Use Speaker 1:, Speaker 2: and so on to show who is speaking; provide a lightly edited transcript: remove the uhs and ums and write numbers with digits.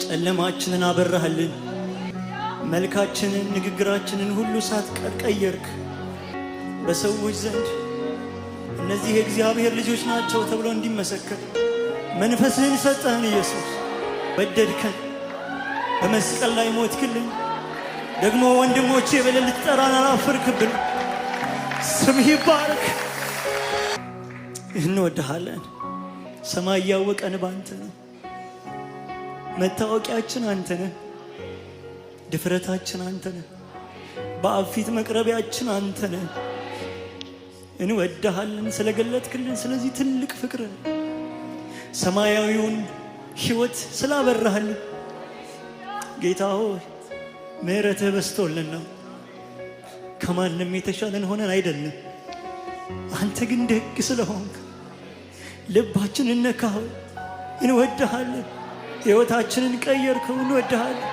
Speaker 1: ጨለማችንን አበራህልን። መልካችንን ንግግራችንን ሁሉ ሳትቀር ቀየርክ። በሰዎች ዘንድ እነዚህ የእግዚአብሔር ልጆች ናቸው ተብሎ እንዲመሰከር መንፈስህን ሰጠህን። ኢየሱስ ወደድከን፣ በመስቀል ላይ ሞትክልን። ደግሞ ወንድሞቼ ብለህ ልትጠራን አላፈርክብን። ስምህ ይባረክ። እንወድሃለን። ሰማይ ያወቀን ባንተ ነው። መታወቂያችን አንተ ነህ። ድፍረታችን አንተ ነህ። በአብ ፊት መቅረቢያችን አንተ ነህ። እንወድሃለን ስለገለጥክልን ስለዚህ ትልቅ ፍቅር፣ ሰማያዊውን ሕይወት ስላበራህልን ጌታ ሆይ ምሕረትህ በስቶልን ነው። ከማንም የተሻለን ሆነን አይደለም። አንተ ግን ደግ ስለሆንክ ልባችንን ነካኸው። እንወድሃለን። ሕይወታችንን ቀየርከው። እንወድሃለን።